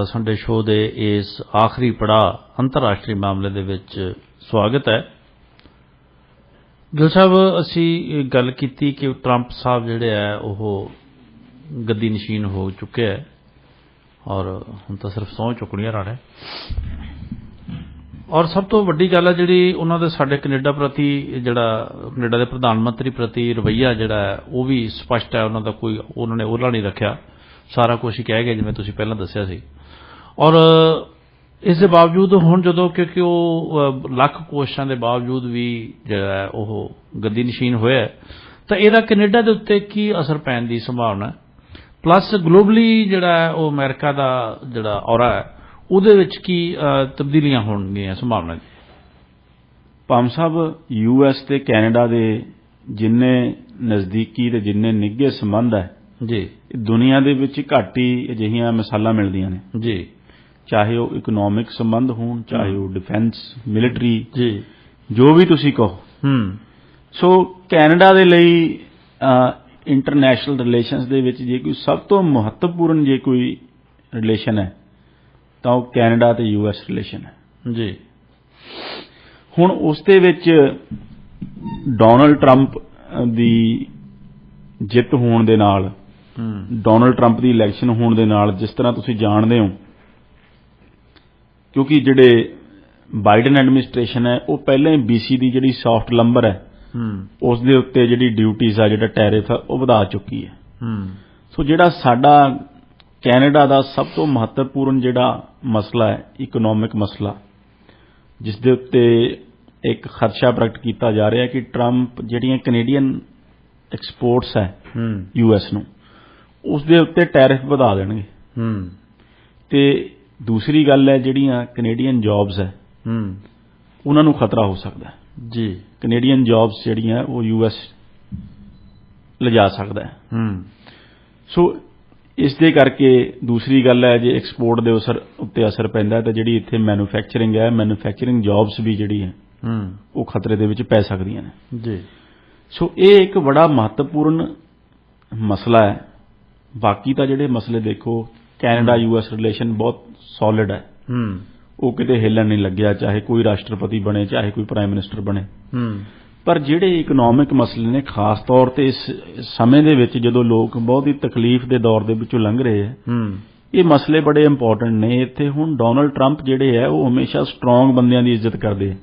Sunday show के इस आखिरी पड़ाव अंतरराष्ट्रीय मामले दे विच स्वागत है। गिल साहब, असी गल कीती कि ट्रंप साहब जिहड़े है वह गद्दी नशीन हो चुके हैं और हुण तां सिर्फ सौं चुकणियां रहा है। और सब तो वड्डी गल है जिहड़ी उन्हां दे साडे कनेडा प्रति जिहड़ा कनेडा दे प्रधानमंत्री प्रति रवैया जिहड़ा है वह भी स्पष्ट है। उन्हां दा कोई उन्होंने ओहला नहीं रखिया, सारा कुछ ही कह गए जिवें तुसीं पहलां दस्सिया सी। और इस दे बावजूद हुण जदों क्योंकि वो लख कोशिशां दे बावजूद भी जिहड़ा है वह गद्दी नशीन होया तां इहदा कनेडा दे उत्ते की असर पैण दी संभावना है, प्लस ग्लोबली जिहड़ा है वो अमेरिका दा जिहड़ा औरा है ਉਹਦੇ ਵਿੱਚ ਕੀ ਤਬਦੀਲੀਆਂ ਹੋਣਗੀਆਂ ਸੰਭਾਵਨਾ ਜੀ? ਭਾਮ ਸਾਹਿਬ, ਯੂਐਸ ਤੇ ਕੈਨੇਡਾ ਦੇ ਜਿੰਨੇ ਨਜ਼ਦੀਕੀ ਤੇ ਜਿੰਨੇ ਨਿੱਘੇ ਸੰਬੰਧ ਹੈ ਜੀ, ਦੁਨੀਆ ਦੇ ਵਿੱਚ ਘੱਟ ਹੀ ਅਜਿਹੀਆਂ ਮਿਸਾਲਾਂ ਮਿਲਦੀਆਂ ਨੇ ਜੀ। ਚਾਹੇ ਉਹ ਇਕਨੋਮਿਕ ਸੰਬੰਧ ਹੋਣ, ਚਾਹੇ ਉਹ ਡਿਫੈਂਸ ਮਿਲਟਰੀ, ਜੀ, ਜੋ ਵੀ ਤੁਸੀਂ ਕਹੋ। ਸੋ ਕੈਨੇਡਾ ਦੇ ਲਈ ਇੰਟਰਨੈਸ਼ਨਲ ਰਿਲੇਸ਼ਨਸ ਦੇ ਵਿੱਚ ਜੇ ਕੋਈ ਸਭ ਤੋਂ ਮਹੱਤਵਪੂਰਨ ਜੇ ਕੋਈ ਰਿਲੇਸ਼ਨ ਹੈ ਤਾਂ ਉਹ ਕੈਨੇਡਾ ਤੇ ਯੂਐਸ ਰਿਲੇਸ਼ਨ ਹੈ ਜੀ। ਹੁਣ ਉਸ ਦੇ ਵਿੱਚ ਡੋਨਲਡ ਟਰੰਪ ਦੀ ਜਿੱਤ ਹੋਣ ਦੇ ਨਾਲ, ਡੋਨਲਡ ਟਰੰਪ ਦੀ ਇਲੈਕਸ਼ਨ ਹੋਣ ਦੇ ਨਾਲ, ਜਿਸ ਤਰ੍ਹਾਂ ਤੁਸੀਂ ਜਾਣਦੇ ਹੋ, ਕਿਉਂਕਿ ਜਿਹੜੇ ਬਾਈਡਨ ਐਡਮਿਨਿਸਟ੍ਰੇਸ਼ਨ ਹੈ ਉਹ ਪਹਿਲਾਂ ਹੀ BC ਦੀ ਜਿਹੜੀ ਸੌਫਟ ਲੰਬਰ ਹੈ ਉਸ ਦੇ ਉੱਤੇ ਜਿਹੜੀ ਡਿਊਟੀਜ਼ ਆ, ਜਿਹੜਾ ਟੈਰਿਫ ਆ, ਉਹ ਵਧਾ ਚੁੱਕੀ ਹੈ। ਸੋ ਜਿਹੜਾ ਸਾਡਾ ਕੈਨੇਡਾ ਦਾ ਸਭ ਤੋਂ ਮਹੱਤਵਪੂਰਨ ਜਿਹੜਾ ਮਸਲਾ ਹੈ, ਇਕਨੋਮਿਕ ਮਸਲਾ, ਜਿਸ ਦੇ ਉੱਤੇ ਇੱਕ ਖਦਸ਼ਾ ਪ੍ਰਗਟ ਕੀਤਾ ਜਾ ਰਿਹਾ ਕਿ ਟਰੰਪ ਜਿਹੜੀਆਂ ਕੈਨੇਡੀਅਨ ਐਕਸਪੋਰਟਸ ਹੈ ਯੂਐਸ ਨੂੰ, ਉਸ ਦੇ ਉੱਤੇ ਟੈਰਿਫ ਵਧਾ ਦੇਣਗੇ। ਤੇ ਦੂਸਰੀ ਗੱਲ ਹੈ ਜਿਹੜੀਆਂ ਕੈਨੇਡੀਅਨ ਜੌਬਸ ਹੈ ਉਹਨਾਂ ਨੂੰ ਖਤਰਾ ਹੋ ਸਕਦਾ ਹੈ ਜੀ। ਕੈਨੇਡੀਅਨ ਜੌਬਸ ਜਿਹੜੀਆਂ ਉਹ ਯੂਐਸ ਲਿਜਾ ਸਕਦਾ ਹੈ। ਸੋ ਇਸ ਦੇ ਕਰਕੇ ਦੂਸਰੀ ਗੱਲ ਹੈ ਜੇ ਐਕਸਪੋਰਟ ਦੇ ਉੱਤੇ ਅਸਰ ਪੈਂਦਾ ਤਾਂ ਜਿਹੜੀ ਇੱਥੇ ਮੈਨੂਫੈਕਚਰਿੰਗ ਹੈ, ਮੈਨੂਫੈਕਚਰਿੰਗ ਜੌਬਸ ਵੀ ਜਿਹੜੀ ਹੈ ਉਹ ਖਤਰੇ ਦੇ ਵਿੱਚ ਪੈ ਸਕਦੀਆਂ ਨੇ ਜੀ। ਸੋ ਇਹ ਇੱਕ ਬੜਾ ਮਹੱਤਵਪੂਰਨ ਮਸਲਾ ਹੈ। ਬਾਕੀ ਤਾਂ ਜਿਹੜੇ ਮਸਲੇ ਦੇਖੋ, ਕੈਨੇਡਾ ਯੂਐਸ ਰਿਲੇਸ਼ਨ ਬਹੁਤ ਸੋਲਿਡ ਹੈ, ਉਹ ਕਿਤੇ ਹਿੱਲਣ ਨਹੀਂ ਲੱਗਿਆ, ਚਾਹੇ ਕੋਈ ਰਾਸ਼ਟਰਪਤੀ ਬਣੇ, ਚਾਹੇ ਕੋਈ ਪ੍ਰਾਈਮ ਮਿਨਿਸਟਰ ਬਣੇ। ਪਰ ਜਿਹੜੇ ਇਕਨੋਮਿਕ ਮਸਲੇ ਨੇ, ਖਾਸ ਤੌਰ ਤੇ ਇਸ ਸਮੇਂ ਦੇ ਵਿੱਚ ਜਦੋਂ ਲੋਕ ਬਹੁਤ ਹੀ ਤਕਲੀਫ ਦੇ ਦੌਰ ਦੇ ਵਿੱਚੋਂ ਲੰਘ ਰਹੇ ਹੈ, ਇਹ ਮਸਲੇ ਬੜੇ ਇੰਪੋਰਟੈਂਟ ਨੇ। ਇੱਥੇ ਹੁਣ ਡੋਨਲਡ ਟਰੰਪ ਜਿਹੜੇ ਹੈ ਉਹ ਹਮੇਸ਼ਾ ਸਟਰੋਂਗ ਬੰਦਿਆਂ ਦੀ ਇੱਜ਼ਤ ਕਰਦੇ ਹੈ,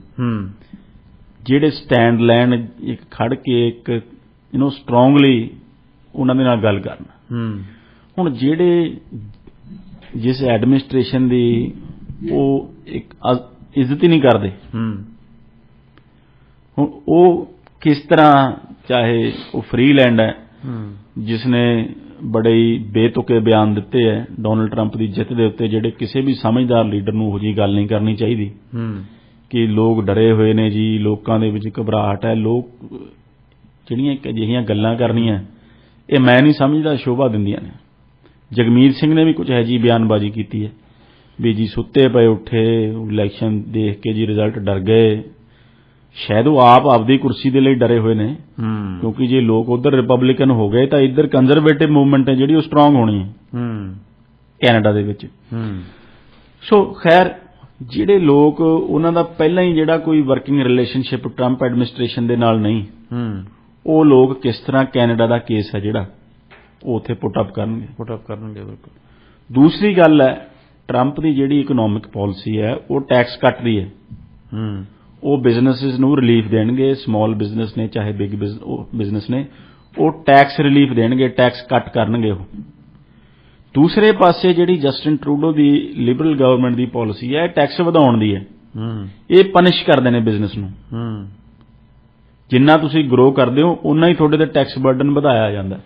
ਜਿਹੜੇ ਸਟੈਂਡ ਲੈਣ, ਇੱਕ ਖੜ ਕੇ ਇੱਕ ਸਟਰੋਂਗਲੀ ਉਹਨਾਂ ਦੇ ਨਾਲ ਗੱਲ ਕਰਨ। ਹੁਣ ਜਿਹੜੇ ਜਿਸ ਐਡਮਿਨਿਸਟ੍ਰੇਸ਼ਨ ਦੀ ਉਹ ਇੱਕ ਇੱਜ਼ਤ ਹੀ ਨਹੀਂ ਕਰਦੇ, ਹੁਣ ਉਹ ਕਿਸ ਤਰ੍ਹਾਂ, ਚਾਹੇ ਉਹ ਫਰੀਲੈਂਡ ਹੈ ਜਿਸ ਨੇ ਬੜੇ ਹੀ ਬੇਤੁਕੇ ਬਿਆਨ ਦਿੱਤੇ ਹੈ ਡੋਨਲਡ ਟਰੰਪ ਦੀ ਜਿੱਤ ਦੇ ਉੱਤੇ, ਜਿਹੜੇ ਕਿਸੇ ਵੀ ਸਮਝਦਾਰ ਲੀਡਰ ਨੂੰ ਉਹੋ ਜਿਹੀ ਗੱਲ ਨਹੀਂ ਕਰਨੀ ਚਾਹੀਦੀ ਕਿ ਲੋਕ ਡਰੇ ਹੋਏ ਨੇ ਜੀ, ਲੋਕਾਂ ਦੇ ਵਿੱਚ ਘਬਰਾਹਟ ਹੈ। ਲੋਕ ਜਿਹੜੀਆਂ ਅਜਿਹੀਆਂ ਗੱਲਾਂ ਕਰਨੀਆਂ ਇਹ ਮੈਂ ਨਹੀਂ ਸਮਝਦਾ ਸ਼ੋਭਾ ਦਿੰਦੀਆਂ ਨੇ। ਜਗਮੀਤ ਸਿੰਘ ਨੇ ਵੀ ਕੁਝ ਇਹੋ ਜਿਹੀ ਬਿਆਨਬਾਜ਼ੀ ਕੀਤੀ ਹੈ ਵੀ ਜੀ ਸੁੱਤੇ ਪਏ ਉੱਠੇ, ਇਲੈਕਸ਼ਨ ਦੇਖ ਕੇ ਜੀ ਰਿਜ਼ਲਟ ਡਰ ਗਏ। ਸ਼ਾਇਦ ਉਹ ਆਪ ਆਪਦੀ ਕੁਰਸੀ ਦੇ ਲਈ ਡਰੇ ਹੋਏ ਨੇ, ਕਿਉਂਕਿ ਜੇ ਲੋਕ ਉਧਰ ਰਿਪਬਲਿਕਨ ਹੋ ਗਏ ਤਾਂ ਇੱਧਰ ਕੰਜ਼ਰਵੇਟਿਵ ਮੂਵਮੈਂਟ ਹੈ ਜਿਹੜੀ ਉਹ ਸਟਰੋਂਗ ਹੋਣੀ ਹੈ ਕੈਨੇਡਾ ਦੇ ਵਿੱਚ। ਸੋ ਖੈਰ, ਜਿਹੜੇ ਲੋਕ ਉਹਨਾਂ ਦਾ ਪਹਿਲਾਂ ਹੀ ਜਿਹੜਾ ਕੋਈ ਵਰਕਿੰਗ ਰਿਲੇਸ਼ਨਸ਼ਿਪ ਟਰੰਪ ਐਡਮਿਨਿਸਟ੍ਰੇਸ਼ਨ ਦੇ ਨਾਲ ਨਹੀਂ, ਉਹ ਲੋਕ ਕਿਸ ਤਰ੍ਹਾਂ ਕੈਨੇਡਾ ਦਾ ਕੇਸ ਹੈ ਜਿਹੜਾ ਉਹ ਉੱਥੇ ਪੁੱਟ ਅਪ ਕਰਨਗੇ। ਦੂਸਰੀ ਗੱਲ ਹੈ, ਟਰੰਪ ਦੀ ਜਿਹੜੀ ਇਕਨੋਮਿਕ ਪਾਲਿਸੀ ਹੈ ਉਹ ਟੈਕਸ ਕੱਟ ਦੀ ਹੈ। ਉਹ ਬਿਜ਼ਨਸਿਸ ਨੂੰ ਰਿਲੀਫ ਦੇਣਗੇ, ਸਮਾਲ ਬਿਜ਼ਨਸ ਨੇ ਚਾਹੇ ਬਿਗ ਬਿਜ਼ਨਸ ਨੇ, ਉਹ ਟੈਕਸ ਰਿਲੀਫ ਦੇਣਗੇ, ਟੈਕਸ ਕੱਟ ਕਰਨਗੇ ਉਹ। ਦੂਸਰੇ ਪਾਸੇ ਜਿਹੜੀ ਜਸਟਿਨ ਟਰੂਡੋ ਦੀ ਲਿਬਰਲ ਗਵਰਨਮੈਂਟ ਦੀ ਪਾਲਿਸੀ ਹੈ ਟੈਕਸ ਵਧਾਉਣ ਦੀ ਹੈ। ਇਹ ਪਨਿਸ਼ ਕਰਦੇ ਨੇ ਬਿਜ਼ਨਸ ਨੂੰ, ਜਿੰਨਾ ਤੁਸੀਂ ਗਰੋ ਕਰਦੇ ਹੋ ਉਨਾ ਹੀ ਤੁਹਾਡੇ ਤੇ ਟੈਕਸ ਬਰਡਨ ਵਧਾਇਆ ਜਾਂਦਾ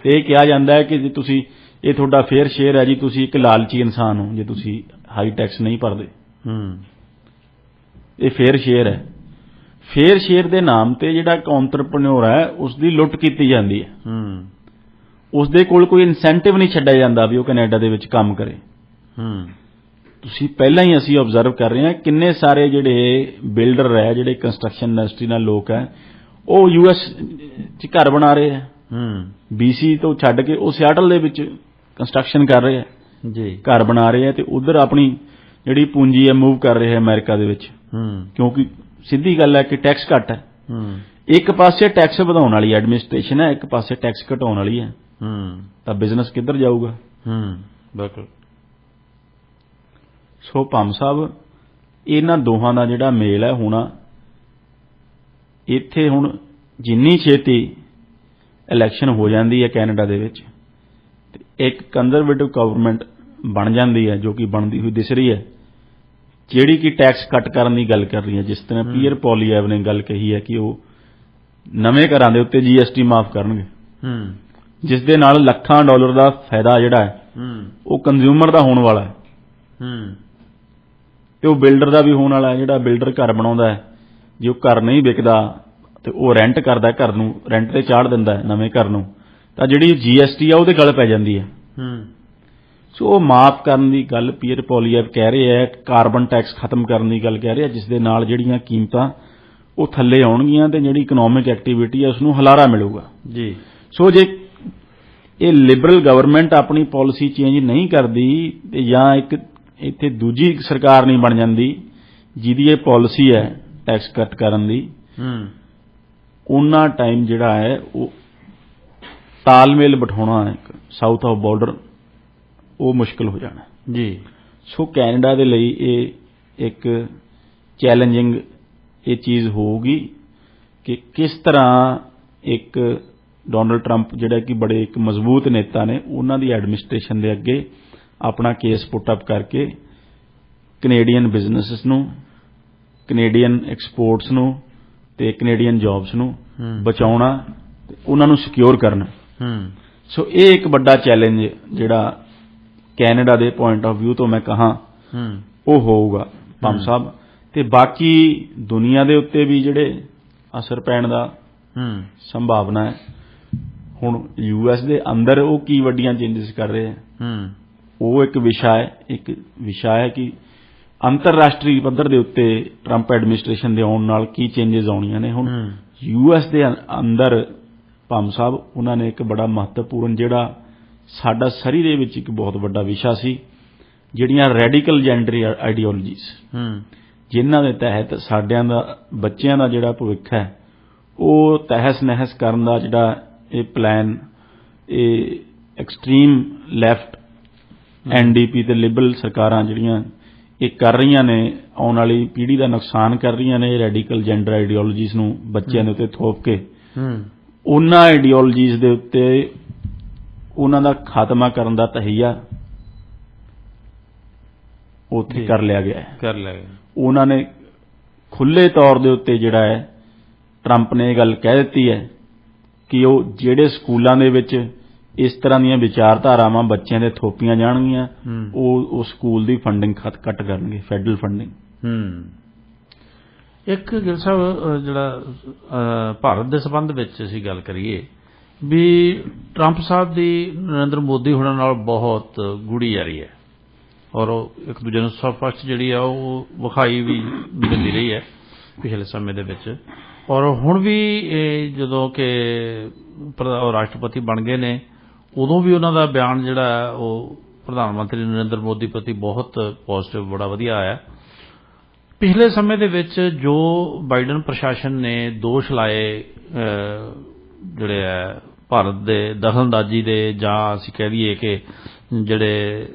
ਤੇ ਇਹ ਕਿਹਾ ਜਾਂਦਾ ਹੈ ਕਿ ਜੇ ਤੁਸੀਂ, ਇਹ ਤੁਹਾਡਾ ਫੇਅਰ ਸ਼ੇਅਰ ਹੈ ਜੀ, ਤੁਸੀਂ ਇੱਕ ਲਾਲਚੀ ਇਨਸਾਨ ਹੋ ਜੇ ਤੁਸੀਂ ਹਾਈ ਟੈਕਸ ਨਹੀਂ ਭਰਦੇ। ਇਹ ਫੇਅਰ ਸ਼ੇਅਰ ਹੈ। ਫੇਅਰ ਸ਼ੇਅਰ ਦੇ ਨਾਮ ਤੇ ਜਿਹੜਾ ਇੱਕ ਐਂਟਰਪ੍ਰੈਨਿਓਰ ਹੈ ਉਸ ਦੀ ਲੁੱਟ ਕੀਤੀ ਜਾਂਦੀ ਹੈ। ਉਸ ਦੇ ਕੋਲ ਕੋਈ ਇਨਸੈਂਟਿਵ ਨਹੀਂ ਛੱਡਿਆ ਜਾਂਦਾ ਵੀ ਉਹ ਕੈਨੇਡਾ ਦੇ ਵਿੱਚ ਕੰਮ ਕਰੇ। ਤੁਸੀਂ ਪਹਿਲਾਂ ਹੀ ਅਸੀਂ ਆਬਜ਼ਰਵ ਕਰ ਰਹੇ ਹਾਂ ਕਿੰਨੇ ਸਾਰੇ ਜਿਹੜੇ ਬਿਲਡਰ ਹੈ, ਜਿਹੜੇ ਕੰਸਟਰਕਸ਼ਨ ਇੰਡਸਟਰੀ ਨਾਲ ਲੋਕ ਹੈ, ਉਹ US 'ਚ ਘਰ ਬਣਾ ਰਹੇ ਹੈ। BC ਤੋਂ ਛੱਡ ਕੇ ਉਹ ਸਿਆਟਲ ਦੇ ਵਿੱਚ ਕੰਸਟਰਕਸ਼ਨ ਕਰ ਰਹੇ ਹੈ। ਜੀ ਘਰ ਬਣਾ ਰਹੇ ਆ ਤੇ ਉਧਰ ਆਪਣੀ ਜਿਹੜੀ ਪੂੰਜੀ ਹੈ ਮੂਵ ਕਰ ਰਹੇ ਆ ਅਮਰੀਕਾ ਦੇ ਵਿੱਚ, ਕਿਉਂਕਿ ਸਿੱਧੀ ਗੱਲ ਹੈ ਕਿ ਟੈਕਸ ਘੱਟ ਹੈ। ਇੱਕ ਪਾਸੇ ਟੈਕਸ ਵਧਾਉਣ ਵਾਲੀ ਐਡਮਿਨਿਸਟ੍ਰੇਸ਼ਨ ਹੈ, ਇੱਕ ਪਾਸੇ ਟੈਕਸ ਘਟਾਉਣ ਵਾਲੀ ਹੈ, ਤਾਂ ਬਿਜ਼ਨਸ ਕਿੱਧਰ ਜਾਊਗਾ? ਬਿਲਕੁਲ। ਸੋ ਭਾਮ ਸਾਹਿਬ ਇਹਨਾਂ ਦੋਹਾਂ ਦਾ ਜਿਹੜਾ ਮੇਲ ਹੈ ਹੋਣਾ, ਇੱਥੇ ਹੁਣ ਜਿੰਨੀ ਛੇਤੀ ਇਲੈਕਸ਼ਨ ਹੋ ਜਾਂਦੀ ਹੈ ਕੈਨੇਡਾ ਦੇ ਵਿੱਚ ਤੇ ਇੱਕ ਕੰਜ਼ਰਵੇਟਿਵ ਗਵਰਨਮੈਂਟ ਬਣ ਜਾਂਦੀ ਹੈ, ਜੋ ਕਿ ਬਣਦੀ ਹੋਈ ਦਿਸ ਰਹੀ ਹੈ, ਜਿਹੜੀ ਕਿ ਟੈਕਸ ਕੱਟ ਕਰਨ ਦੀ ਗੱਲ ਕਰ ਰਹੀ ਹੈ। ਜਿਸ ਤਰ੍ਹਾਂ ਪੀਅਰ ਪੋਲੀਐਵ ਨੇ ਗੱਲ ਕਹੀ ਹੈ ਕਿ ਉਹ ਨਵੇਂ ਘਰਾਂ ਦੇ ਉੱਤੇ GST ਮਾਫ ਕਰਨਗੇ, ਜਿਸ ਦੇ ਨਾਲ ਲੱਖਾਂ ਡਾਲਰ ਦਾ ਫਾਇਦਾ ਜਿਹੜਾ ਹੈ ਉਹ ਕੰਜ਼ਿਊਮਰ ਦਾ ਹੋਣ ਵਾਲਾ ਹੈ ਤੇ ਉਹ ਬਿਲਡਰ ਦਾ ਵੀ ਹੋਣ ਵਾਲਾ ਹੈ। ਜਿਹੜਾ ਬਿਲਡਰ ਘਰ ਬਣਾਉਂਦਾ ਹੈ, ਜੇ ਉਹ ਘਰ ਨਹੀਂ ਵਿਕਦਾ ਤੇ ਉਹ ਰੈਂਟ ਕਰਦਾ, ਘਰ ਨੂੰ ਰੈਂਟ ਤੇ ਚਾੜ ਦਿੰਦਾ ਹੈ ਨਵੇਂ ਘਰ ਨੂੰ, ਤਾਂ ਜਿਹੜੀ GST ਆ ਉਹਦੇ ਗਲ ਪੈ ਜਾਂਦੀ ਹੈ। ਸੋ ਉਹ ਮਾਫ ਕਰਨ ਦੀ ਗੱਲ ਪੀਅਰ ਪੋਲੀਐਵ ਕਹਿ ਰਹੇ ਹੈ, ਕਾਰਬਨ ਟੈਕਸ ਖਤਮ ਕਰਨ ਦੀ ਗੱਲ ਕਹਿ ਰਹੇ ਹੈ, ਜਿਸ ਦੇ ਨਾਲ ਜਿਹੜੀਆਂ ਕੀਮਤਾਂ ਉਹ ਥੱਲੇ ਆਉਣਗੀਆਂ ਤੇ ਜਿਹੜੀ ਇਕਨੋਮਿਕ ਐਕਟੀਵਿਟੀ ਹੈ ਉਸ ਨੂੰ ਹੁਲਾਰਾ ਮਿਲੂਗਾ ਜੀ। ਸੋ ਜੇ ਇਹ ਲਿਬਰਲ ਗਵਰਨਮੈਂਟ ਆਪਣੀ ਪਾਲਿਸੀ ਚੇਂਜ ਨਹੀਂ ਕਰਦੀ ਤੇ ਜਾਂ ਇੱਕ ਇੱਥੇ ਦੂਜੀ ਸਰਕਾਰ ਨਹੀਂ ਬਣ ਜਾਂਦੀ ਜਿਹਦੀ ਇਹ ਪਾਲਿਸੀ ਹੈ ਟੈਕਸ ਕੱਟ ਕਰਨ ਦੀ, ਉਹਨਾਂ ਟਾਈਮ ਜਿਹੜਾ ਹੈ ਉਹ ਤਾਲਮੇਲ ਬਿਠਾਉਣਾ ਇੱਕ ਸਾਊਥ ਆਫ ਬਾਰਡਰ ਉਹ ਮੁਸ਼ਕਿਲ ਹੋ ਜਾਣਾ ਜੀ। ਸੋ ਕੈਨੇਡਾ ਦੇ ਲਈ ਇਹ ਇੱਕ ਚੈਲੰਜਿੰਗ ਇਹ ਚੀਜ਼ ਹੋਊਗੀ ਕਿ ਕਿਸ ਤਰ੍ਹਾਂ ਇੱਕ ਡੋਨਲਡ ਟਰੰਪ ਜਿਹੜਾ ਕਿ ਬੜੇ ਇੱਕ ਮਜ਼ਬੂਤ ਨੇਤਾ ਨੇ, ਉਹਨਾਂ ਦੀ ਐਡਮਿਨਿਸਟ੍ਰੇਸ਼ਨ ਦੇ ਅੱਗੇ ਆਪਣਾ ਕੇਸ ਪੁੱਟ ਅਪ ਕਰਕੇ ਕੈਨੇਡੀਅਨ ਬਿਜ਼ਨੈਸਿਸ ਨੂੰ, ਕੈਨੇਡੀਅਨ ਐਕਸਪੋਰਟਸ ਨੂੰ ਤੇ ਕੈਨੇਡੀਅਨ ਜੌਬਸ ਨੂੰ ਬਚਾਉਣਾ ਤੇ ਉਹਨਾਂ ਨੂੰ ਸਿਕਿਉਰ ਕਰਨਾ। ਸੋ ਇਹ ਇੱਕ ਵੱਡਾ ਚੈਲੰਜ ਜਿਹੜਾ ਕੈਨੇਡਾ ਦੇ ਪੁਆਇੰਟ ਆਫ ਵਿਊ ਤੋਂ ਮੈਂ ਕਹਾਂ ਉਹ ਹੋਊਗਾ ਭਾਮ ਸਾਹਿਬ। ਤੇ ਬਾਕੀ ਦੁਨੀਆ ਦੇ ਉੱਤੇ ਵੀ ਜਿਹੜੇ ਅਸਰ ਪੈਣ ਦਾ ਸੰਭਾਵਨਾ ਹੈ। ਹੁਣ US ਦੇ ਅੰਦਰ ਉਹ ਕੀ ਵੱਡੀਆਂ ਚੇਂਜਸ ਕਰ ਰਹੇ ਹੈ ਉਹ ਇੱਕ ਵਿਸ਼ਾ ਹੈ ਕਿ ਅੰਤਰਰਾਸ਼ਟਰੀ ਪੱਧਰ ਦੇ ਉੱਤੇ ਟਰੰਪ ਐਡਮਿਨਿਸਟ੍ਰੇਸ਼ਨ ਦੇ ਆਉਣ ਨਾਲ ਕੀ ਚੇਂਜਸ ਆਉਣੀਆਂ ਨੇ। ਹੁਣ US ਦੇ ਅੰਦਰ ਭਾਮ ਸਾਹਿਬ ਉਹਨਾਂ ਨੇ ਇੱਕ ਬੜਾ ਮਹੱਤਵਪੂਰਨ ਜਿਹੜਾ ਸਾਡਾ ਸਰੀ ਦੇ ਵਿੱਚ ਇੱਕ ਬਹੁਤ ਵੱਡਾ ਵਿਸ਼ਾ ਸੀ, ਜਿਹੜੀਆਂ ਰੈਡੀਕਲ ਜੈਂਡਰ ਆਈਡੀਓਲੋਜੀਜ਼, ਜਿਨ੍ਹਾਂ ਦੇ ਤਹਿਤ ਸਾਡਿਆਂ ਦਾ ਬੱਚਿਆਂ ਦਾ ਜਿਹੜਾ ਭਵਿੱਖ ਹੈ ਉਹ ਤਹਿਸ ਨਹਿਸ ਕਰਨ ਦਾ ਜਿਹੜਾ ਇਹ ਪਲਾਨ ਇਹ ਐਕਸਟ੍ਰੀਮ ਲੈਫਟ NDP ਤੇ ਲਿਬਰਲ ਸਰਕਾਰਾਂ ਜਿਹੜੀਆਂ ਇਹ ਕਰ ਰਹੀਆਂ ਨੇ, ਆਉਣ ਵਾਲੀ ਪੀੜ੍ਹੀ ਦਾ ਨੁਕਸਾਨ ਕਰ ਰਹੀਆਂ ਨੇ ਰੈਡੀਕਲ ਜੈਂਡਰ ਆਈਡੀਓਲੋਜੀਜ਼ ਨੂੰ ਬੱਚਿਆਂ ਦੇ ਉੱਤੇ ਥੋਪ ਕੇ, ਉਹਨਾਂ ਆਈਡੀਓਲੋਜੀਜ਼ ਦੇ ਉੱਤੇ ਉਹਨਾਂ ਦਾ ਖਾਤਮਾ ਕਰਨ ਦਾ ਤਹੀਆ ਉੱਥੇ ਕਰ ਲਿਆ ਗਿਆ ਹੈ। ਉਹਨਾਂ ਨੇ ਖੁੱਲ੍ਹੇ ਤੌਰ ਦੇ ਉੱਤੇ ਜਿਹੜਾ ਹੈ ਟਰੰਪ ਨੇ ਇਹ ਗੱਲ ਕਹਿ ਦਿੱਤੀ ਹੈ ਕਿ ਉਹ ਜਿਹੜੇ ਸਕੂਲਾਂ ਦੇ ਵਿੱਚ ਇਸ ਤਰ੍ਹਾਂ ਦੀਆਂ ਵਿਚਾਰਧਾਰਾਵਾਂ ਬੱਚਿਆਂ ਦੇ ਥੋਪੀਆਂ ਜਾਣਗੀਆਂ ਉਹ ਸਕੂਲ ਦੀ ਫੰਡਿੰਗ ਕੱਟ ਕਰਨਗੇ, ਫੈਡਰਲ ਫੰਡਿੰਗ। ਇੱਕ ਗਿਲ ਸਾਹਿਬ ਜਿਹੜਾ ਭਾਰਤ ਦੇ ਸੰਬੰਧ ਵਿੱਚ ਅਸੀਂ ਗੱਲ ਕਰੀਏ ਵੀ ਟਰੰਪ ਸਾਹਿਬ ਦੀ ਨਰਿੰਦਰ ਮੋਦੀ ਹੁਣਾਂ ਨਾਲ ਬਹੁਤ ਗੂੜੀ ਯਾਰੀ ਹੈ ਔਰ ਉਹ ਇੱਕ ਦੂਜੇ ਨੂੰ ਸਪਸ਼ਟ ਜਿਹੜੀ ਆ ਉਹ ਵਿਖਾਈ ਵੀ ਦਿੰਦੀ ਰਹੀ ਹੈ ਪਿਛਲੇ ਸਮੇਂ ਦੇ ਵਿੱਚ। ਔਰ ਹੁਣ ਵੀ ਇਹ ਜਦੋਂ ਕਿ ਰਾਸ਼ਟਰਪਤੀ ਬਣ ਗਏ ਨੇ ਉਦੋਂ ਵੀ ਉਹਨਾਂ ਦਾ ਬਿਆਨ ਜਿਹੜਾ ਉਹ ਪ੍ਰਧਾਨ ਮੰਤਰੀ ਨਰਿੰਦਰ ਮੋਦੀ ਪ੍ਰਤੀ ਬਹੁਤ ਪੋਜ਼ਿਟਿਵ, ਬੜਾ ਵਧੀਆ ਆਇਆ। ਪਿਛਲੇ ਸਮੇਂ ਦੇ ਵਿੱਚ ਜੋ ਬਾਈਡਨ ਪ੍ਰਸ਼ਾਸਨ ਨੇ ਦੋਸ਼ ਲਾਏ ਜਿਹੜੇ ਹੈ ਭਾਰਤ ਦੇ ਦਖਲਅੰਦਾਜ਼ੀ ਦੇ, ਜਾਂ ਅਸੀਂ ਕਹਿ ਦਈਏ ਕਿ ਜਿਹੜੇ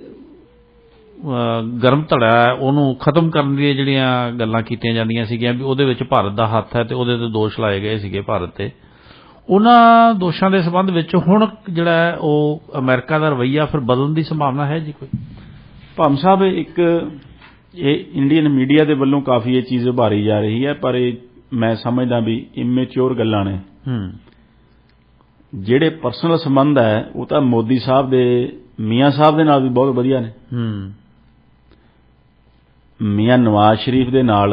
ਗਰਮ ਧੜਾ ਹੈ ਉਹਨੂੰ ਖਤਮ ਕਰਨ ਦੀਆਂ ਜਿਹੜੀਆਂ ਗੱਲਾਂ ਕੀਤੀਆਂ ਜਾਂਦੀਆਂ ਸੀਗੀਆਂ ਵੀ ਉਹਦੇ ਵਿੱਚ ਭਾਰਤ ਦਾ ਹੱਥ ਹੈ ਤੇ ਉਹਦੇ ਤੇ ਦੋਸ਼ ਲਾਏ ਗਏ ਸੀਗੇ ਭਾਰਤ ਤੇ, ਉਹਨਾਂ ਦੋਸ਼ਾਂ ਦੇ ਸੰਬੰਧ ਵਿੱਚ ਹੁਣ ਜਿਹੜਾ ਉਹ ਅਮਰੀਕਾ ਦਾ ਰਵੱਈਆ ਫਿਰ ਬਦਲਣ ਦੀ ਸੰਭਾਵਨਾ ਹੈ ਜੀ ਕੋਈ? ਭਾਮ ਸਾਹਿਬ ਇੱਕ ਇਹ ਇੰਡੀਅਨ ਮੀਡੀਆ ਦੇ ਵੱਲੋਂ ਕਾਫੀ ਇਹ ਚੀਜ਼ ਉਭਾਰੀ ਜਾ ਰਹੀ ਹੈ, ਪਰ ਇਹ ਮੈਂ ਸਮਝਦਾ ਵੀ ਇਮੈਚਿਓਰ ਗੱਲਾਂ ਨੇ। ਜਿਹੜੇ ਪਰਸਨਲ ਸੰਬੰਧ ਹੈ ਉਹ ਤਾਂ ਮੋਦੀ ਸਾਹਿਬ ਦੇ ਮੀਆਂ ਸਾਹਿਬ ਦੇ ਨਾਲ ਵੀ ਬਹੁਤ ਵਧੀਆ ਨੇ। ਮੀਆਂ ਨਵਾਜ਼ ਸ਼ਰੀਫ ਦੇ ਨਾਲ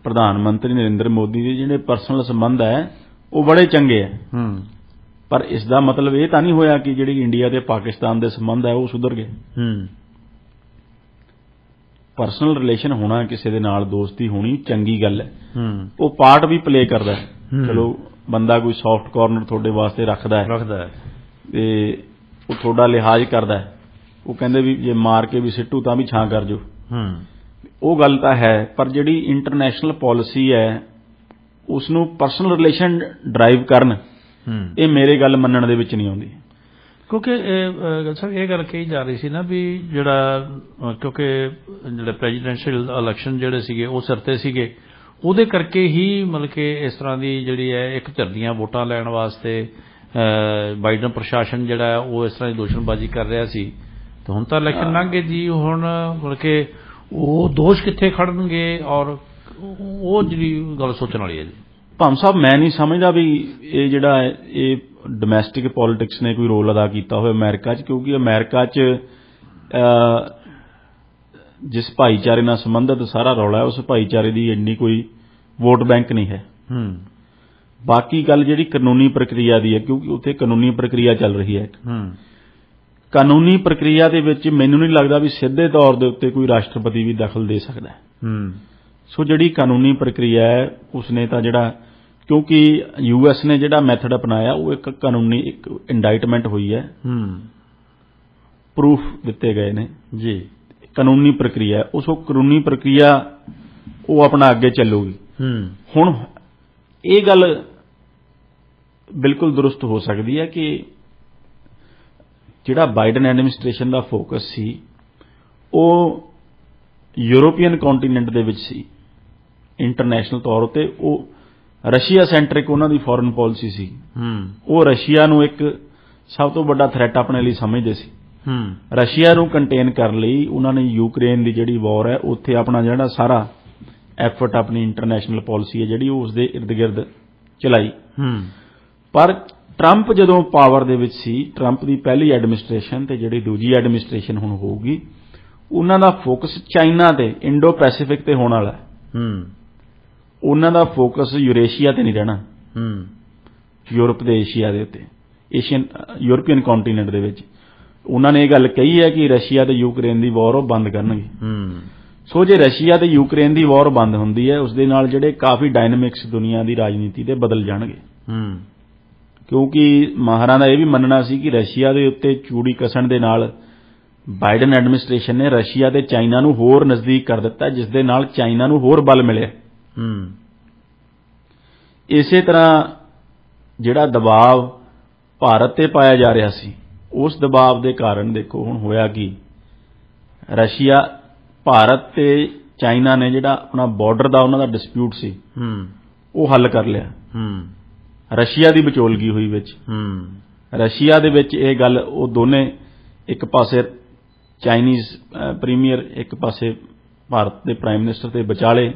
ਪ੍ਰਧਾਨ ਮੰਤਰੀ ਨਰਿੰਦਰ ਮੋਦੀ ਦੇ ਜਿਹੜੇ ਪਰਸਨਲ ਸੰਬੰਧ ਹੈ ਉਹ ਬੜੇ ਚੰਗੇ ਹੈ, ਪਰ ਇਸ ਦਾ ਮਤਲਬ ਇਹ ਤਾਂ ਨਹੀਂ ਹੋਇਆ ਕਿ ਜਿਹੜੀ ਇੰਡੀਆ ਤੇ ਪਾਕਿਸਤਾਨ ਦੇ ਸੰਬੰਧ ਹੈ ਉਹ ਸੁਧਰ ਗਏ। ਪਰਸਨਲ ਰਿਲੇਸ਼ਨ ਹੋਣਾ, ਕਿਸੇ ਦੇ ਨਾਲ ਦੋਸਤੀ ਹੋਣੀ ਚੰਗੀ ਗੱਲ ਹੈ, ਉਹ ਪਾਰਟ ਵੀ ਪਲੇ ਕਰਦਾ ਹੈ। ਚਲੋ ਬੰਦਾ ਕੋਈ ਸੌਫਟ ਕਾਰਨਰ ਤੁਹਾਡੇ ਵਾਸਤੇ ਰੱਖਦਾ ਹੈ ਤੇ ਉਹ ਤੁਹਾਡਾ ਲਿਹਾਜ਼ ਕਰਦਾ ਹੈ, ਉਹ ਕਹਿੰਦੇ ਵੀ ਜੇ ਮਾਰ ਕੇ ਵੀ ਸਿੱਟੂ ਤਾਂ ਵੀ ਛਾਂ ਕਰ ਜੋ। ਉਹ ਗੱਲ ਤਾਂ ਹੈ, ਪਰ ਜਿਹੜੀ ਇੰਟਰਨੈਸ਼ਨਲ ਪਾਲਿਸੀ ਹੈ ਉਸ ਨੂੰ ਪਰਸਨਲ ਰਿਲੇਸ਼ਨ ਡਰਾਈਵ ਕਰਨ, ਇਹ ਮੇਰੇ ਗੱਲ ਮੰਨਣ ਦੇ ਵਿੱਚ ਨਹੀਂ ਆਉਂਦੀ। ਕਿਉਂਕਿ ਸਰ ਇਹ ਗੱਲ ਕਹੀ ਜਾ ਰਹੀ ਸੀ ਨਾ ਵੀ ਜਿਹੜਾ ਕਿਉਂਕਿ ਜਿਹੜੇ ਪ੍ਰੈਜ਼ੀਡੈਂਸ਼ੀਅਲ ਇਲੈਕਸ਼ਨ ਜਿਹੜੇ ਸੀਗੇ ਉਹ ਸਿਰ ਤੇ ਸੀਗੇ, ਉਹਦੇ ਕਰਕੇ ਹੀ ਮਤਲਬ ਕਿ ਇਸ ਤਰ੍ਹਾਂ ਦੀ ਜਿਹੜੀ ਹੈ ਇੱਕ ਧਿਰਦੀਆਂ ਵੋਟਾਂ ਲੈਣ ਵਾਸਤੇ ਬਾਈਡਨ ਪ੍ਰਸ਼ਾਸਨ ਜਿਹੜਾ ਹੈ ਉਹ ਇਸ ਤਰ੍ਹਾਂ ਦੀ ਦੋਸ਼ਣਬਾਜ਼ੀ ਕਰ ਰਿਹਾ ਸੀ। ਤੇ ਹੁਣ ਤਾਂ ਇਲੈਕਸ਼ਨ ਲੰਘ ਗਏ ਜੀ, ਹੁਣ ਮਤਲਬ ਕਿ ਉਹ ਦੋਸ਼ ਕਿੱਥੇ ਖੜਨਗੇ, ਔਰ ਉਹ ਜਿਹੜੀ ਗੱਲ ਸੋਚਣ ਵਾਲੀ ਹੈ ਜੀ। ਭਾਮ ਸਾਹਿਬ, ਮੈਂ ਨਹੀਂ ਸਮਝਦਾ ਵੀ ਇਹ ਜਿਹੜਾ ਇਹ ਡੋਮੈਸਟਿਕ ਪੋਲਿਟਿਕਸ ਨੇ ਕੋਈ ਰੋਲ ਅਦਾ ਕੀਤਾ ਹੋਵੇ ਅਮਰੀਕਾ 'ਚ, ਕਿਉਂਕਿ ਅਮਰੀਕਾ 'ਚ ਜਿਸ ਭਾਈਚਾਰੇ ਨਾਲ ਸੰਬੰਧਿਤ ਸਾਰਾ ਰੌਲਾ ਹੈ ਉਸ ਭਾਈਚਾਰੇ ਦੀ ਇੰਨੀ ਕੋਈ ਵੋਟ ਬੈਂਕ ਨਹੀਂ ਹੈ। ਬਾਕੀ ਗੱਲ ਜਿਹੜੀ ਕਾਨੂੰਨੀ ਪ੍ਰਕਿਰਿਆ ਦੀ ਹੈ, ਕਿਉਂਕਿ ਉੱਥੇ ਕਾਨੂੰਨੀ ਪ੍ਰਕਿਰਿਆ ਚੱਲ ਰਹੀ ਹੈ। ਕਾਨੂੰਨੀ ਪ੍ਰਕਿਰਿਆ ਦੇ ਵਿੱਚ ਮੈਨੂੰ ਨਹੀਂ ਲੱਗਦਾ ਵੀ ਸਿੱਧੇ ਤੌਰ ਦੇ ਉੱਤੇ ਕੋਈ ਰਾਸ਼ਟਰਪਤੀ ਵੀ ਦਖਲ ਦੇ ਸਕਦਾ ਹੈ। ਸੋ ਜਿਹੜੀ ਕਾਨੂੰਨੀ ਪ੍ਰਕਿਰਿਆ ਹੈ ਉਸਨੇ ਤਾਂ ਜਿਹੜਾ, ਕਿਉਂਕਿ ਯੂਐਸ ਨੇ ਜਿਹੜਾ ਮੈਥਡ ਅਪਣਾਇਆ ਉਹ ਇੱਕ ਕਾਨੂੰਨੀ ਇੱਕ ਇੰਡਾਈਟਮੈਂਟ ਹੋਈ ਹੈ, ਪ੍ਰੂਫ ਦਿੱਤੇ ਗਏ ਨੇ ਜੀ, ਕਾਨੂੰਨੀ ਪ੍ਰਕਿਰਿਆ ਉਸ ਕਾਨੂੰਨੀ ਪ੍ਰਕਿਰਿਆ ਉਹ ਆਪਣਾ ਅੱਗੇ ਚੱਲੂਗੀ। ਹੁਣ ਇਹ ਗੱਲ ਬਿਲਕੁਲ ਦਰੁਸਤ ਹੋ ਸਕਦੀ ਹੈ ਕਿ ਜਿਹੜਾ ਬਾਈਡਨ ਐਡਮਿਨਿਸਟ੍ਰੇਸ਼ਨ ਦਾ ਫੋਕਸ ਸੀ ਉਹ ਯੂਰੋਪੀਅਨ ਕੰਟੀਨੈਂਟ ਦੇ ਵਿੱਚ ਸੀ, ਇੰਟਰਨੈਸ਼ਨਲ ਤੌਰ ਉੱਤੇ ਉਹ ਰਸ਼ੀਆ ਸੈਂਟਰਿਕ ਉਹਨਾਂ ਦੀ ਫੋਰਨ ਪਾਲਿਸੀ ਸੀ। ਉਹ ਰਸ਼ੀਆ ਨੂੰ ਇੱਕ ਸਭ ਤੋਂ ਵੱਡਾ ਥ੍ਰੈਟ ਆਪਣੇ ਲਈ ਸਮਝਦੇ ਸੀ। ਰਸ਼ੀਆ ਨੂੰ ਕੰਟੇਨ ਕਰਨ ਲਈ ਉਹਨਾਂ ਨੇ ਯੂਕਰੇਨ ਦੀ ਜਿਹੜੀ ਵਾਰ ਹੈ ਉੱਥੇ ਆਪਣਾ ਜਿਹੜਾ ਸਾਰਾ ਐਫਰਟ, ਆਪਣੀ ਇੰਟਰਨੈਸ਼ਨਲ ਪਾਲਿਸੀ ਹੈ ਜਿਹੜੀ ਉਸ ਦੇ ਇਰਦ ਗਿਰਦ ਚਲਾਈ। ਪਰ ਟਰੰਪ ਜਦੋਂ ਪਾਵਰ ਦੇ ਵਿੱਚ ਸੀ, ਟਰੰਪ ਦੀ ਪਹਿਲੀ ਐਡਮਿਨਿਸਟ੍ਰੇਸ਼ਨ ਤੇ ਜਿਹੜੀ ਦੂਜੀ ਐਡਮਿਨਿਸਟ੍ਰੇਸ਼ਨ ਹੁਣ ਹੋਊਗੀ, ਉਹਨਾਂ ਦਾ ਫੋਕਸ ਚਾਈਨਾ ਤੇ ਇੰਡੋ ਪੈਸੀਫਿਕ ਤੇ ਹੋਣ ਵਾਲਾ ਹੈ। ਉਹਨਾਂ ਦਾ ਫੋਕਸ ਯੂਰੇਸ਼ੀਆ ਤੇ ਨਹੀਂ ਰਹਿਣਾ, ਯੂਰਪ ਤੇ ਏਸ਼ੀਆ ਦੇ ਉੱਤੇ, ਯੂਰਪੀਅਨ ਕੰਟੀਨੈਂਟ ਦੇ ਵਿੱਚ। ਉਹਨਾਂ ਨੇ ਇਹ ਗੱਲ ਕਹੀ ਹੈ ਕਿ ਰਸ਼ੀਆ ਤੇ ਯੂਕਰੇਨ ਦੀ ਵਾਰ ਉਹ ਬੰਦ ਕਰਨਗੇ। ਸੋ ਜੇ ਰਸ਼ੀਆ ਤੇ ਯੂਕਰੇਨ ਦੀ ਵਾਰ ਬੰਦ ਹੁੰਦੀ ਹੈ, ਉਸ ਦੇ ਨਾਲ ਜਿਹੜੇ ਕਾਫੀ ਡਾਇਨਾਮਿਕਸ ਦੁਨੀਆ ਦੀ ਰਾਜਨੀਤੀ ਦੇ ਬਦਲ ਜਾਣਗੇ। ਕਿਉਂਕਿ ਮਾਹਰਾਂ ਦਾ ਇਹ ਵੀ ਮੰਨਣਾ ਸੀ ਕਿ ਰਸ਼ੀਆ ਦੇ ਉੱਤੇ ਚੂੜੀ ਕੱਸਣ ਦੇ ਨਾਲ ਬਾਈਡਨ ਐਡਮਿਨਿਸਟ੍ਰੇਸ਼ਨ ਨੇ ਰਸ਼ੀਆ ਤੇ ਚਾਈਨਾ ਨੂੰ ਹੋਰ ਨਜ਼ਦੀਕ ਕਰ ਦਿੱਤਾ, ਜਿਸ ਦੇ ਨਾਲ ਚਾਈਨਾ ਨੂੰ ਹੋਰ ਬਲ ਮਿਲਿਆ। ਇਸੇ ਤਰ੍ਹਾਂ ਜਿਹੜਾ ਦਬਾਅ ਭਾਰਤ ਤੇ ਪਾਇਆ ਜਾ ਰਿਹਾ ਸੀ, ਉਸ ਦਬਾਅ ਦੇ ਕਾਰਨ ਦੇਖੋ ਹੁਣ ਹੋਇਆ ਕਿ ਰਸ਼ੀਆ, ਭਾਰਤ ਤੇ ਚਾਈਨਾ ਨੇ ਜਿਹੜਾ ਆਪਣਾ ਬਾਰਡਰ ਦਾ ਉਹਨਾਂ ਦਾ ਡਿਸਪਿਊਟ ਸੀ ਉਹ ਹੱਲ ਕਰ ਲਿਆ। ਰਸ਼ੀਆ ਦੀ ਵਿਚੋਲਗੀ ਹੋਈ ਵਿੱਚ। ਰਸ਼ੀਆ ਦੇ ਵਿੱਚ ਇਹ ਗੱਲ ਉਹ ਦੋਨੇ, ਇੱਕ ਪਾਸੇ ਚਾਈਨੀਜ਼ ਪ੍ਰੀਮੀਅਰ, ਇੱਕ ਪਾਸੇ ਭਾਰਤ ਦੇ ਪ੍ਰਾਈਮ ਮਿਨਿਸਟਰ ਤੇ ਵਿਚਾਲੇ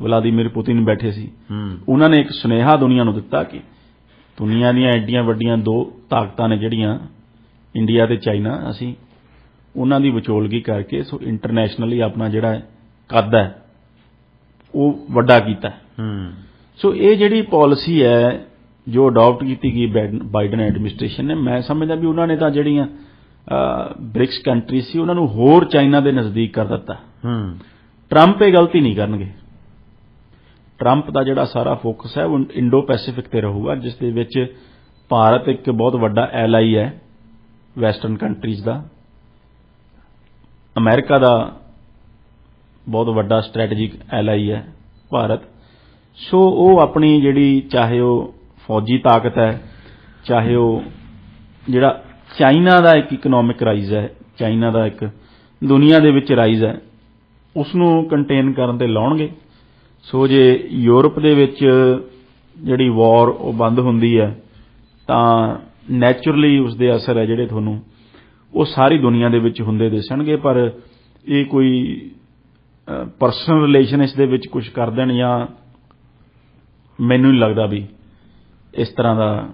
ਵਲਾਦੀਮੀਰ ਪੁਤਿਨ ਬੈਠੇ ਸੀ। ਉਹਨਾਂ ਨੇ ਇੱਕ ਸੁਨੇਹਾ ਦੁਨੀਆ ਨੂੰ ਦਿੱਤਾ ਕਿ ਦੁਨੀਆ ਦੀਆਂ ਐਡੀਆਂ ਵੱਡੀਆਂ ਦੋ ਤਾਕਤਾਂ ਨੇ ਜਿਹੜੀਆਂ ਇੰਡੀਆ ਤੇ ਚਾਈਨਾ, ਅਸੀਂ ਉਹਨਾਂ ਦੀ ਵਿਚੋਲਗੀ ਕਰਕੇ ਸੋ ਇੰਟਰਨੈਸ਼ਨਲੀ ਆਪਣਾ ਜਿਹੜਾ ਕੱਦ ਹੈ ਉਹ ਵੱਡਾ ਕੀਤਾ। ਸੋ ਇਹ ਜਿਹੜੀ ਪਾਲਿਸੀ ਹੈ ਜੋ ਅਡਾਪਟ ਕੀਤੀ ਗਈ ਬਾਈਡਨ ਐਡਮਿਨਿਸਟ੍ਰੇਸ਼ਨ ਨੇ, ਮੈਂ ਸਮਝਦਾ ਵੀ ਉਹਨਾਂ ਨੇ ਤਾਂ ਜਿਹੜੀਆਂ ਬ੍ਰਿਕਸ ਕੰਟਰੀ ਸੀ ਉਹਨਾਂ ਨੂੰ ਹੋਰ ਚਾਈਨਾ ਦੇ ਨਜ਼ਦੀਕ ਕਰ ਦਿੱਤਾ। ਟਰੰਪ ਇਹ ਗਲਤੀ ਨਹੀਂ ਕਰਨਗੇ। ਟਰੰਪ ਦਾ ਜਿਹੜਾ ਸਾਰਾ ਫੋਕਸ ਹੈ ਉਹ ਇੰਡੋ ਪੈਸੀਫਿਕ ਤੇ ਰਹੂਗਾ, ਜਿਸ ਦੇ ਵਿੱਚ ਭਾਰਤ ਇੱਕ ਬਹੁਤ ਵੱਡਾ ਐਲਾਈ ਹੈ ਵੈਸਟਰਨ ਕੰਟਰੀਜ਼ ਦਾ, ਅਮਰੀਕਾ ਦਾ ਬਹੁਤ ਵੱਡਾ ਸਟ੍ਰੈਟੇਜਿਕ ਐਲਾਈ ਹੈ ਭਾਰਤ। ਸੋ ਉਹ ਆਪਣੀ ਜਿਹੜੀ, ਚਾਹੇ ਉਹ ਫੌਜੀ ਤਾਕਤ ਹੈ, ਚਾਹੇ ਉਹ ਜਿਹੜਾ ਚਾਈਨਾ ਦਾ ਇੱਕ ਇਕਨੋਮਿਕ ਰਾਈਜ਼ ਹੈ, ਚਾਈਨਾ ਦਾ ਇੱਕ ਦੁਨੀਆ ਦੇ ਵਿੱਚ ਰਾਈਜ਼ ਹੈ, ਉਸ ਨੂੰ ਕੰਟੇਨ ਕਰਨ ਤੇ ਲਾਉਣਗੇ। ਸੋ ਜੇ ਯੂਰਪ ਦੇ ਵਿੱਚ ਜਿਹੜੀ ਵਾਰ ਉਹ ਬੰਦ ਹੁੰਦੀ ਹੈ ਤਾਂ ਨੈਚੁਰਲੀ ਉਸ ਦੇ ਅਸਰ ਹੈ ਜਿਹੜੇ ਤੁਹਾਨੂੰ ਉਹ ਸਾਰੀ ਦੁਨੀਆ ਦੇ ਵਿੱਚ ਹੁੰਦੇ ਦਿਸਣਗੇ। ਪਰ ਇਹ ਕੋਈ ਪਰਸਨਲ ਰਿਲੇਸ਼ਨ ਇਸ ਦੇ ਵਿੱਚ ਕੁਝ ਕਰ ਦੇਣ, ਜਾਂ ਮੈਨੂੰ ਨਹੀਂ ਲੱਗਦਾ ਵੀ ਇਸ ਤਰ੍ਹਾਂ ਦਾ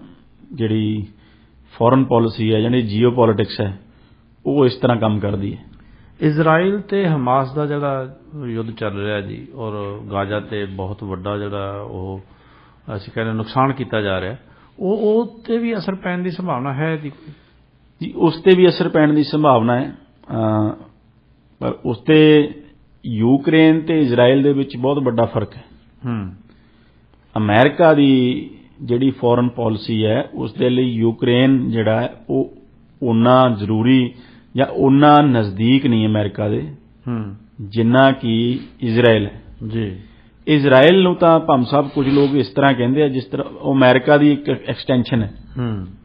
ਜਿਹੜੀ ਫੋਰਨ ਪਾਲਿਸੀ ਹੈ, ਜਿਹੜੀ ਜੀਓ ਪੋਲਿਟਿਕਸ ਹੈ, ਉਹ ਇਸ ਤਰ੍ਹਾਂ ਕੰਮ ਕਰਦੀ ਹੈ। ਇਜ਼ਰਾਈਲ ਤੇ ਹਮਾਸ ਦਾ ਜਿਹੜਾ ਯੁੱਧ ਚੱਲ ਰਿਹਾ ਜੀ, ਔਰ ਗਾਜ਼ਾ ਤੇ ਬਹੁਤ ਵੱਡਾ ਜਿਹੜਾ ਉਹ ਅਸੀਂ ਕਹਿੰਦੇ ਨੁਕਸਾਨ ਕੀਤਾ ਜਾ ਰਿਹਾ, ਉਹ ਤੇ ਵੀ ਅਸਰ ਪੈਣ ਦੀ ਸੰਭਾਵਨਾ ਹੈ ਜੀ? ਉਸ ਤੇ ਵੀ ਅਸਰ ਪੈਣ ਦੀ ਸੰਭਾਵਨਾ ਹੈ, ਪਰ ਉਸ ਤੇ ਯੂਕਰੇਨ ਤੇ ਇਜ਼ਰਾਈਲ ਦੇ ਵਿੱਚ ਬਹੁਤ ਵੱਡਾ ਫਰਕ ਹੈ। ਅਮਰੀਕਾ ਦੀ ਜਿਹੜੀ ਫੋਰਨ ਪਾਲਿਸੀ ਹੈ ਉਸ ਦੇ ਲਈ ਯੂਕਰੇਨ ਜਿਹੜਾ ਹੈ ਉਹ ਓਨਾ ਜ਼ਰੂਰੀ ਜਾਂ ਉਨਾ ਨਜ਼ਦੀਕ ਨਹੀਂ ਅਮਰੀਕਾ ਦੇ ਜਿੰਨਾ ਕਿ ਇਜ਼ਰਾਈਲ ਹੈ ਜੀ। ਇਜ਼ਰਾਈਲ ਨੂੰ ਤਾਂ ਭਾਮ ਸਾਹਿਬ ਕੁਝ ਲੋਕ ਇਸ ਤਰ੍ਹਾਂ ਕਹਿੰਦੇ ਆ ਜਿਸ ਤਰ੍ਹਾਂ ਉਹ ਅਮਰੀਕਾ ਦੀ ਇੱਕ ਐਕਸਟੈਂਸ਼ਨ ਹੈ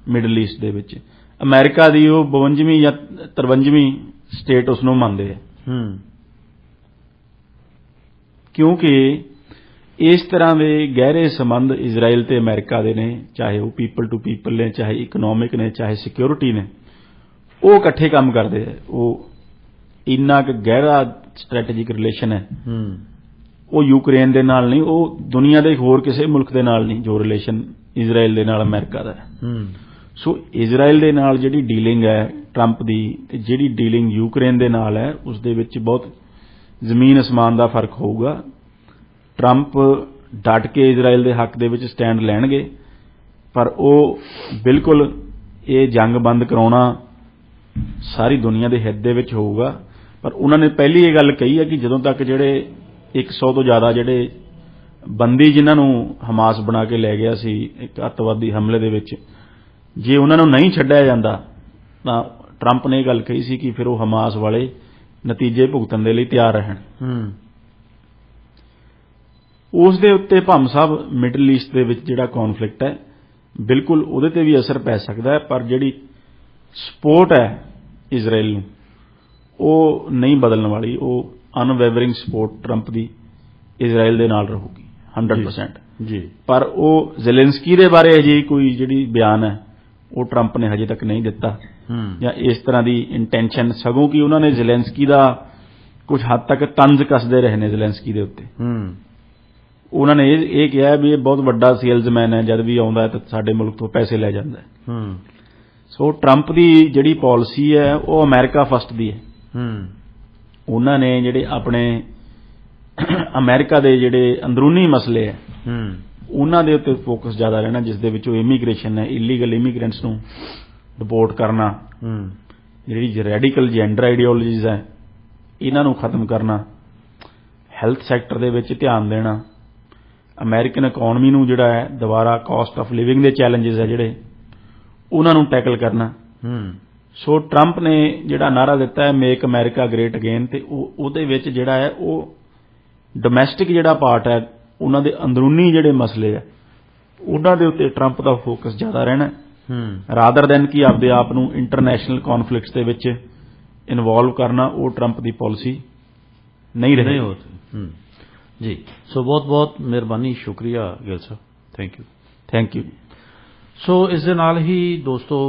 ਮਿਡਲ ਈਸਟ ਦੇ ਵਿੱਚ। ਅਮਰੀਕਾ ਦੀ ਉਹ 52ਵੀਂ ਜਾਂ 53ਵੀਂ ਸਟੇਟ ਉਸ ਨੂੰ ਮੰਨਦੇ ਆ ਕਿਉਂਕਿ ਇਸ ਤਰ੍ਹਾਂ ਦੇ ਗਹਿਰੇ ਸੰਬੰਧ ਇਜ਼ਰਾਈਲ ਤੇ ਅਮਰੀਕਾ ਦੇ ਨੇ, ਚਾਹੇ ਉਹ ਪੀਪਲ ਟੂ ਪੀਪਲ ਨੇ, ਚਾਹੇ ਇਕਨੋਮਿਕ ਨੇ, ਚਾਹੇ ਸਿਕਿਉਰਿਟੀ ਨੇ, ਉਹ ਇਕੱਠੇ ਕੰਮ ਕਰਦੇ ਆ। ਉਹ ਇੰਨਾ ਕੁ ਗਹਿਰਾ ਸਟ੍ਰੈਟੇਜਿਕ ਰਿਲੇਸ਼ਨ ਹੈ ਉਹ ਯੂਕਰੇਨ ਦੇ ਨਾਲ ਨਹੀਂ, ਉਹ ਦੁਨੀਆ ਦੇ ਹੋਰ ਕਿਸੇ ਮੁਲਕ ਦੇ ਨਾਲ ਨਹੀਂ ਜੋ ਰਿਲੇਸ਼ਨ ਇਜ਼ਰਾਈਲ ਦੇ ਨਾਲ ਅਮਰੀਕਾ ਦਾ ਹੈ। ਸੋ ਇਜ਼ਰਾਈਲ ਦੇ ਨਾਲ ਜਿਹੜੀ ਡੀਲਿੰਗ ਹੈ ਟਰੰਪ ਦੀ ਤੇ ਜਿਹੜੀ ਡੀਲਿੰਗ ਯੂਕਰੇਨ ਦੇ ਨਾਲ ਹੈ ਉਸ ਦੇ ਵਿੱਚ ਬਹੁਤ ਜ਼ਮੀਨ ਅਸਮਾਨ ਦਾ ਫਰਕ ਹੋਊਗਾ। ਟਰੰਪ ਡਟ ਕੇ ਇਜ਼ਰਾਈਲ ਦੇ ਹੱਕ ਦੇ ਵਿੱਚ ਸਟੈਂਡ ਲੈਣਗੇ, ਪਰ ਉਹ ਬਿਲਕੁਲ ਇਹ ਜੰਗ ਬੰਦ ਕਰਾਉਣਾ ਸਾਰੀ ਦੁਨੀਆ ਦੇ ਹਿੱਤ ਦੇ ਵਿੱਚ ਹੋਊਗਾ। ਪਰ ਉਹਨਾਂ ਨੇ ਪਹਿਲੀ ਇਹ ਗੱਲ ਕਹੀ ਹੈ ਕਿ ਜਦੋਂ ਤੱਕ ਜਿਹੜੇ 100 ਤੋਂ ਜ਼ਿਆਦਾ ਜਿਹੜੇ ਬੰਦੀ ਜਿਨ੍ਹਾਂ ਨੂੰ ਹਮਾਸ ਬਣਾ ਕੇ ਲੈ ਗਿਆ ਸੀ ਇੱਕ ਅੱਤਵਾਦੀ ਹਮਲੇ ਦੇ ਵਿੱਚ, ਜੇ ਉਹਨਾਂ ਨੂੰ ਨਹੀਂ ਛੱਡਿਆ ਜਾਂਦਾ ਤਾਂ ਟਰੰਪ ਨੇ ਇਹ ਗੱਲ ਕਹੀ ਸੀ ਕਿ ਫਿਰ ਉਹ ਹਮਾਸ ਵਾਲੇ ਨਤੀਜੇ ਭੁਗਤਣ ਦੇ ਲਈ ਤਿਆਰ ਰਹਿਣ। ਉਸ ਦੇ ਉੱਤੇ ਭਾਮ ਸਾਹਿਬ ਮਿਡਲ ਈਸਟ ਦੇ ਵਿੱਚ ਜਿਹੜਾ ਕੌਨਫਲਿਕਟ ਹੈ ਬਿਲਕੁਲ ਉਹਦੇ ਤੇ ਵੀ ਅਸਰ ਪੈ ਸਕਦਾ ਹੈ, ਪਰ ਜਿਹੜੀ ਸਪੋਰਟ ਹੈ ਇਜ਼ਰਾਈਲ ਨੂੰ ਉਹ ਨਹੀਂ ਬਦਲਣ ਵਾਲੀ। ਉਹ ਅਨਵੈਵਰਿੰਗ ਸਪੋਰਟ ਟਰੰਪ ਦੀ ਇਜ਼ਰਾਈਲ ਦੇ ਨਾਲ ਰਹੂਗੀ 100% ਜੀ। ਪਰ ਉਹ ਜ਼ੈਲੈਂਸਕੀ ਦੇ ਬਾਰੇ ਅਜੇ ਕੋਈ ਜਿਹੜੀ ਬਿਆਨ ਹੈ ਉਹ ਟਰੰਪ ਨੇ ਹਜੇ ਤੱਕ ਨਹੀਂ ਦਿੱਤਾ ਜਾਂ ਇਸ ਤਰ੍ਹਾਂ ਦੀ ਇੰਟੈਂਸ਼ਨ, ਸਗੋਂ ਕਿ ਉਹਨਾਂ ਨੇ ਜ਼ੈਲੈਂਸਕੀ ਦਾ ਕੁਝ ਹੱਦ ਤੱਕ ਤੰਜ਼ ਕੱਸਦੇ ਰਹੇ ਨੇ ਜ਼ੈਲੈਂਸਕੀ ਦੇ ਉੱਤੇ। ਉਹਨਾਂ ਨੇ ਇਹ ਕਿਹਾ ਵੀ ਇਹ ਬਹੁਤ ਵੱਡਾ ਸੇਲਜ਼ਮੈਨ ਹੈ, ਜਦ ਵੀ ਆਉਂਦਾ ਤਾਂ ਸਾਡੇ ਮੁਲਕ ਤੋਂ ਪੈਸੇ ਲੈ ਜਾਂਦਾ ਹੈ। ਸੋ ਟਰੰਪ ਦੀ ਜਿਹੜੀ ਪਾਲਿਸੀ ਹੈ ਉਹ ਅਮਰੀਕਾ ਫਸਟ ਦੀ ਹੈ। ਉਹਨਾਂ ਨੇ ਜਿਹੜੇ ਆਪਣੇ ਅਮਰੀਕਾ ਦੇ ਜਿਹੜੇ ਅੰਦਰੂਨੀ ਮਸਲੇ ਹੈ ਉਹਨਾਂ ਦੇ ਉੱਤੇ ਫੋਕਸ ਜ਼ਿਆਦਾ ਰਹਿਣਾ, ਜਿਸ ਦੇ ਵਿੱਚ ਉਹ ਇਮੀਗ੍ਰੇਸ਼ਨ ਹੈ, ਇਲੀਗਲ ਇਮੀਗ੍ਰੈਂਟਸ ਨੂੰ ਡਿਪੋਰਟ ਕਰਨਾ, ਜਿਹੜੀ ਰੈਡੀਕਲ ਜੈਂਡਰ ਆਈਡੀਓਲੋਜੀਜ਼ ਹੈ ਇਹਨਾਂ ਨੂੰ ਖਤਮ ਕਰਨਾ, ਹੈਲਥ ਸੈਕਟਰ ਦੇ ਵਿੱਚ ਧਿਆਨ ਦੇਣਾ, ਅਮਰੀਕਨ ਇਕਨੋਮੀ ਨੂੰ ਜਿਹੜਾ ਹੈ ਦੁਬਾਰਾ ਕਾਸਟ ਆਫ ਲਿਵਿੰਗ ਦੇ ਚੈਲੰਜਸ ਹੈ ਜਿਹੜੇ ਉਹਨਾਂ ਨੂੰ ਟੈਕਲ ਕਰਨਾ। ਸੋ ਟਰੰਪ ਨੇ ਜਿਹੜਾ ਨਾਅਰਾ ਦਿੱਤਾ ਹੈ ਮੇਕ ਅਮਰੀਕਾ ਗ੍ਰੇਟ ਅਗੇਨ, ਤੇ ਉਹਦੇ ਵਿੱਚ ਜਿਹੜਾ ਹੈ ਉਹ ਡੋਮੈਸਟਿਕ ਜਿਹੜਾ ਪਾਰਟ ਹੈ ਉਹਨਾਂ ਦੇ ਅੰਦਰੂਨੀ ਜਿਹੜੇ ਮਸਲੇ ਹੈ ਉਹਨਾਂ ਦੇ ਉੱਤੇ ਟਰੰਪ ਦਾ ਫੋਕਸ ਜ਼ਿਆਦਾ ਰਹਿਣਾ ਰਾਦਰ ਦੈਨ ਕਿ ਆਪਦੇ ਆਪ ਨੂੰ ਇੰਟਰਨੈਸ਼ਨਲ ਕੌਨਫਲਿਕਟਸ ਦੇ ਵਿੱਚ ਇਨਵੋਲਵ ਕਰਨਾ। ਉਹ ਟਰੰਪ ਦੀ ਪਾਲਿਸੀ ਨਹੀਂ ਰਹੀ ਜੀ। ਸੋ ਬਹੁਤ ਬਹੁਤ ਮਿਹਰਬਾਨੀ, ਸ਼ੁਕਰੀਆ ਗਿੱਲ ਸਾਹਿਬ, ਥੈਂਕ ਯੂ। ਸੋ ਇਸ ਦੇ ਨਾਲ ਹੀ ਦੋਸਤੋ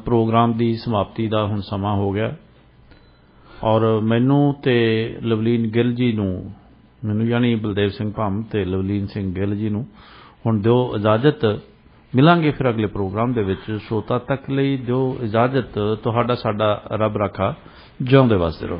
ਪ੍ਰੋਗਰਾਮ ਦੀ ਸਮਾਪਤੀ ਦਾ ਹੁਣ ਸਮਾਂ ਹੋ ਗਿਆ ਔਰ ਮੈਨੂੰ ਤੇ ਲਵਲੀਨ ਗਿੱਲ ਜੀ ਨੂੰ, ਮੈਨੂੰ ਯਾਨੀ ਬਲਦੇਵ ਸਿੰਘ ਭੰਮ ਤੇ ਲਵਲੀਨ ਸਿੰਘ ਗਿੱਲ ਜੀ ਨੂੰ ਹੁਣ ਦਿਓ ਇਜਾਜ਼ਤ। ਮਿਲਾਂਗੇ ਫਿਰ ਅਗਲੇ ਪ੍ਰੋਗਰਾਮ ਦੇ ਵਿੱਚ। ਸੋ ਤਦ ਤੱਕ ਲਈ ਦਿਓ ਇਜਾਜ਼ਤ। ਤੁਹਾਡਾ ਸਾਡਾ ਰੱਬ ਰਾਖਾ, ਜਿਉਂਦੇ ਵਸਦੇ ਰਹੋ।